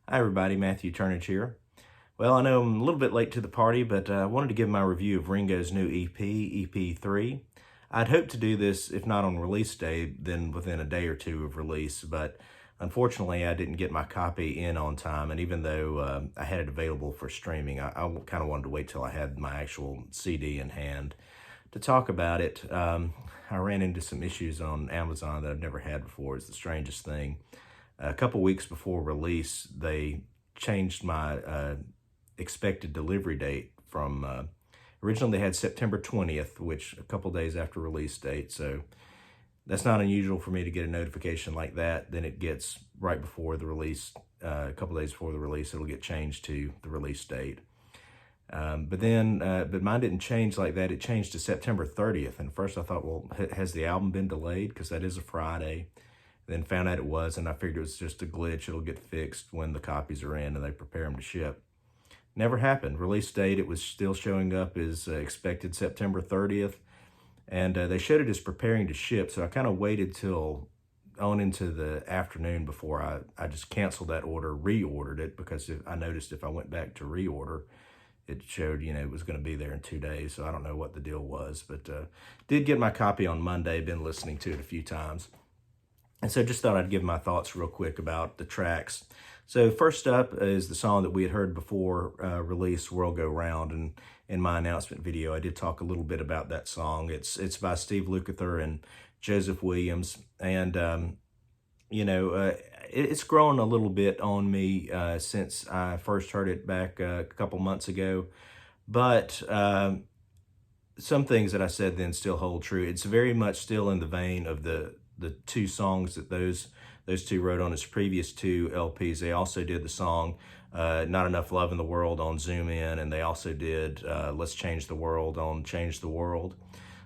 Hi everybody, Matthew Turnage here. Well, I know I'm a little bit late to the party, but I wanted to give my review of Ringo's new EP, EP3. I'd hoped to do this, if not on release day, then within a day or two of release, but unfortunately I didn't get my copy in on time, and even though I had it available for streaming, I kind of wanted to wait till I had my actual CD in hand to talk about it. I ran into some issues on Amazon that I've never had before. It's the strangest thing. A couple weeks before release, they changed my expected delivery date from originally they had September 20th, which a couple days after release date. So that's not unusual for me to get a notification like that. Then it gets right before the release, a couple days before the release, it'll get changed to the release date. But mine didn't change like that. It changed to September 30th. And first I thought, well, has the album been delayed? Because that is a Friday. Then found out it was, and I figured it was just a glitch. It'll get fixed when the copies are in and they prepare them to ship. Never happened. Release date, it was still showing up as expected September 30th. And they showed it as preparing to ship. So I kind of waited till on into the afternoon before I just canceled that order, reordered it, because I noticed if I went back to reorder, it showed, it was going to be there in 2 days. So I don't know what the deal was, but did get my copy on Monday, been listening to it a few times. And so just thought I'd give my thoughts real quick about the tracks. So first up is the song that we had heard before release, World Go Round. And in my announcement video, I did talk a little bit about that song. It's by Steve Lukather and Joseph Williams. And, it's grown a little bit on me since I first heard it back a couple months ago. But some things that I said then still hold true. It's very much still in the vein of the two songs that those two wrote on his previous two LPs. They also did the song Not Enough Love in the World on Zoom In, and they also did Let's Change the World on Change the World.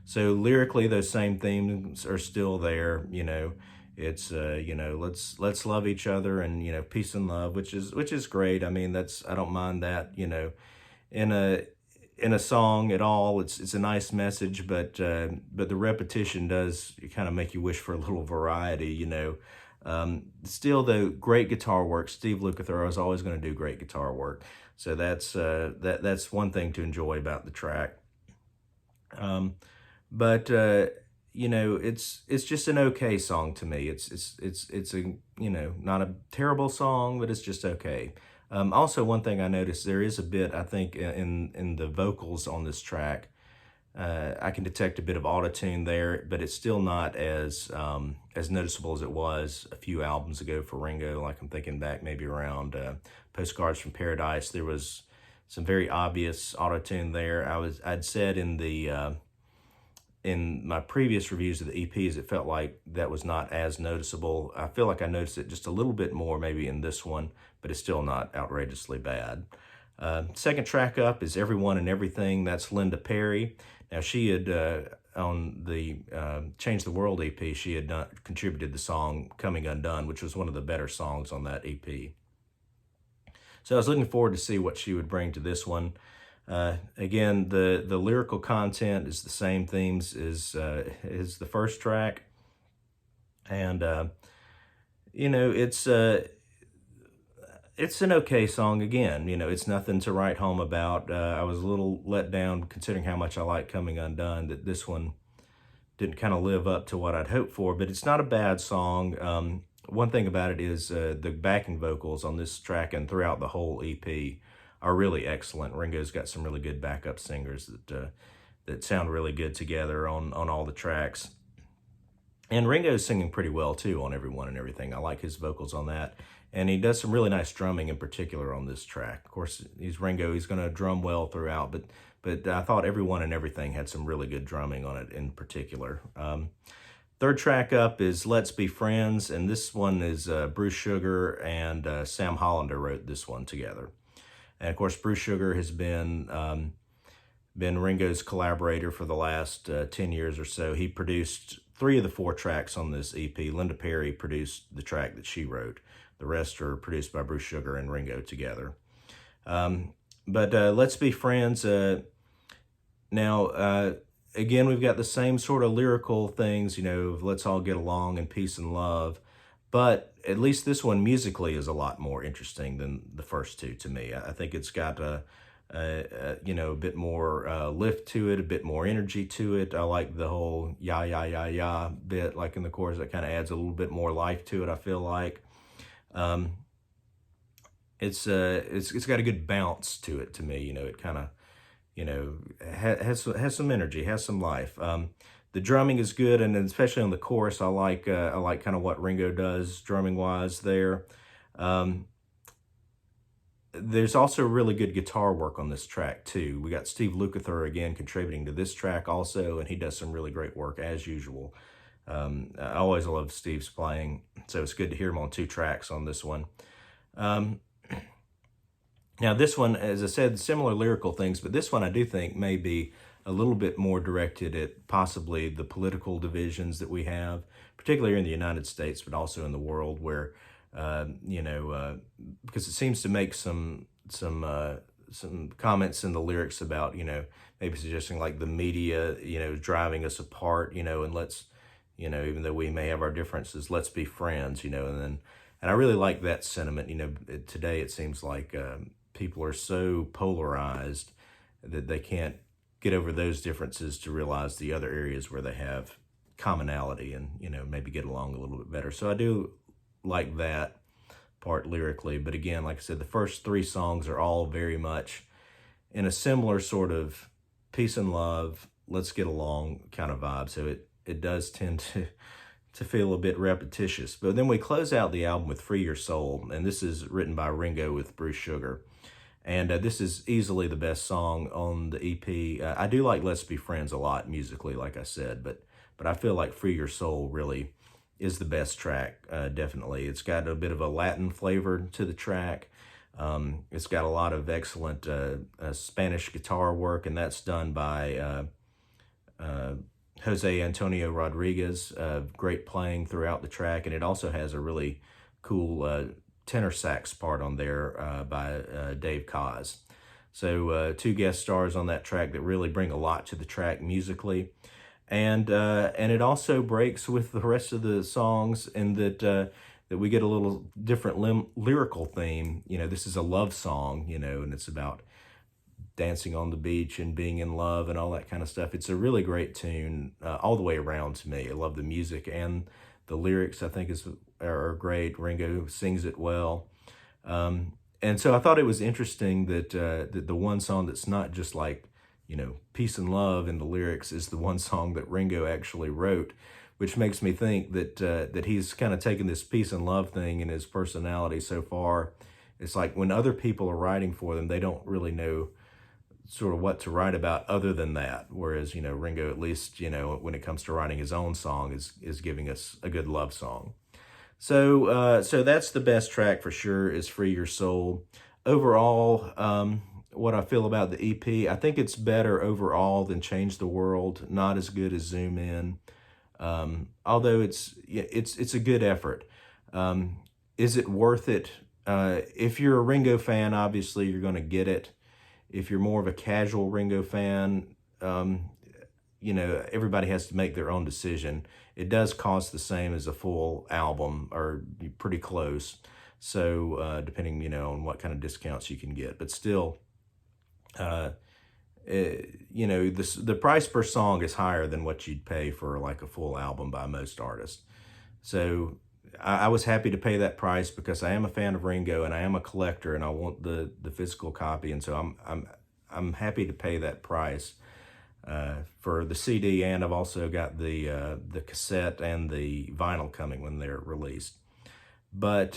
So lyrically, those same themes are still there. It's let's love each other, and peace and love, which is great. I mean, I don't mind that. In a song at all, it's a nice message, but the repetition does kind of make you wish for a little variety. Still though, great guitar work. Steve Lukather is always going to do great guitar work, so that's one thing to enjoy about the track. It's just an okay song to me. It's a not a terrible song, but it's just okay. Also, one thing I noticed, there is a bit, I think, in the vocals on this track. I can detect a bit of autotune there, but it's still not as noticeable as it was a few albums ago for Ringo. Like I'm thinking back maybe around Postcards from Paradise, there was some very obvious autotune there. I'd said in my previous reviews of the EPs, it felt like that was not as noticeable. I feel like I noticed it just a little bit more maybe in this one, but it's still not outrageously bad. Second track up is Everyone and Everything. That's Linda Perry. Now she had, on the Change the World EP, she had contributed the song Coming Undone, which was one of the better songs on that EP. So I was looking forward to see what she would bring to this one. Again, the lyrical content is the same themes as the first track. And, it's an okay song again. It's nothing to write home about. I was a little let down considering how much I like Coming Undone, that this one didn't kind of live up to what I'd hoped for, but it's not a bad song. One thing about it is the backing vocals on this track and throughout the whole EP are really excellent. Ringo's got some really good backup singers that sound really good together on all the tracks. And Ringo's singing pretty well too on Everyone and Everything. I like his vocals on that. And he does some really nice drumming in particular on this track. Of course, he's Ringo, he's going to drum well throughout, but I thought Everyone and Everything had some really good drumming on it in particular. Third track up is Let's Be Friends, and this one is Bruce Sugar and Sam Hollander wrote this one together. And of course, Bruce Sugar has been Ringo's collaborator for the last 10 years or so. He produced 3 of the 4 tracks on this EP. Linda Perry produced the track that she wrote. The rest are produced by Bruce Sugar and Ringo together. But Let's Be Friends. Now, again, we've got the same sort of lyrical things, of let's all get along and peace and love. But at least this one musically is a lot more interesting than the first two to me. I think it's got a bit more lift to it, a bit more energy to it. I like the whole ya ya ya ya bit, like in the chorus, that kind of adds a little bit more life to it, I feel like. Um, it's got a good bounce to it to me. It kind of has some energy, has some life. The drumming is good, and then especially on the chorus, I like kind of what Ringo does drumming wise there. Um, there's also really good guitar work on this track too. We got Steve Lukather again contributing to this track also, and he does some really great work as usual. I always love Steve's playing, so it's good to hear him on two tracks on this one. Um, Now, this one, as I said, similar lyrical things, but this one I do think may be a little bit more directed at possibly the political divisions that we have, particularly here in the United States, but also in the world, where because it seems to make some comments in the lyrics about maybe suggesting like the media driving us apart, and let's even though we may have our differences, let's be friends, and I really like that sentiment. Today it seems like people are so polarized that they can't get over those differences to realize the other areas where they have commonality and, maybe get along a little bit better. So I do like that part lyrically. But again, like I said, the first three songs are all very much in a similar sort of peace and love, let's get along kind of vibe. So it does tend to feel a bit repetitious. But then we close out the album with Free Your Soul, and this is written by Ringo with Bruce Sugar. And this is easily the best song on the EP. I do like Let's Be Friends a lot musically, like I said, but I feel like Free Your Soul really is the best track, definitely. It's got a bit of a Latin flavor to the track. It's got a lot of excellent Spanish guitar work, and that's done by Jose Antonio Rodriguez. Great playing throughout the track, and it also has a really cool tenor sax part on there by Dave Koz. So two guest stars on that track that really bring a lot to the track musically. And it also breaks with the rest of the songs in that we get a little different lyrical theme. This is a love song, and it's about dancing on the beach and being in love and all that kind of stuff. It's a really great tune all the way around to me. I love the music and the lyrics, I think, are great. Ringo sings it well. And so I thought it was interesting that the one song that's not just like, peace and love in the lyrics is the one song that Ringo actually wrote, which makes me think that he's kind of taken this peace and love thing in his personality so far. It's like when other people are writing for them, they don't really know sort of what to write about other than that. Whereas, Ringo, at least, when it comes to writing his own song, is giving us a good love song. So that's the best track for sure, is Free Your Soul. Overall, what I feel about the EP, I think it's better overall than Change the World. Not as good as Zoom In. Although it's a good effort. Is it worth it? If you're a Ringo fan, obviously you're going to get it. If you're more of a casual Ringo fan, everybody has to make their own decision. It does cost the same as a full album, or pretty close. So depending, on what kind of discounts you can get, but still, the price per song is higher than what you'd pay for like a full album by most artists. So I was happy to pay that price because I am a fan of Ringo and I am a collector and I want the physical copy, and so I'm happy to pay that price for the CD, and I've also got the cassette and the vinyl coming when they're released. But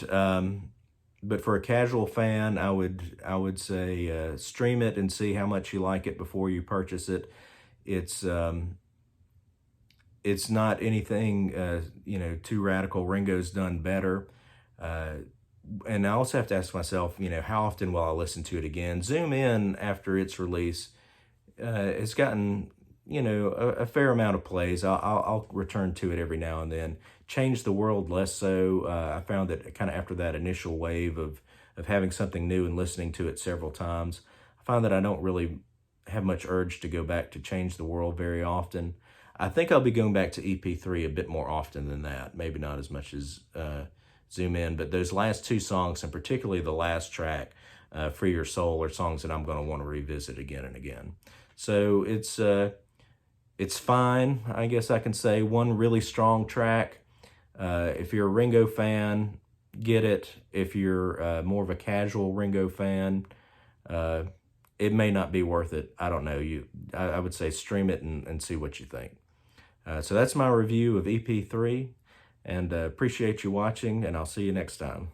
for a casual fan, I would say stream it and see how much you like it before you purchase it. It's not anything too radical. Ringo's done better. And I also have to ask myself, how often will I listen to it again? Zoom In, after its release, it's gotten, a fair amount of plays. I'll return to it every now and then. Change the World, less so. I found that kind of after that initial wave of having something new and listening to it several times, I find that I don't really have much urge to go back to Change the World very often. I think I'll be going back to EP3 a bit more often than that. Maybe not as much as zoom in. But those last two songs, and particularly the last track, Free Your Soul, are songs that I'm going to want to revisit again and again. So it's fine, I guess I can say. One really strong track. If you're a Ringo fan, get it. If you're more of a casual Ringo fan, it may not be worth it. I don't know. I would say stream it and see what you think. So that's my review of EP3, and appreciate you watching, and I'll see you next time.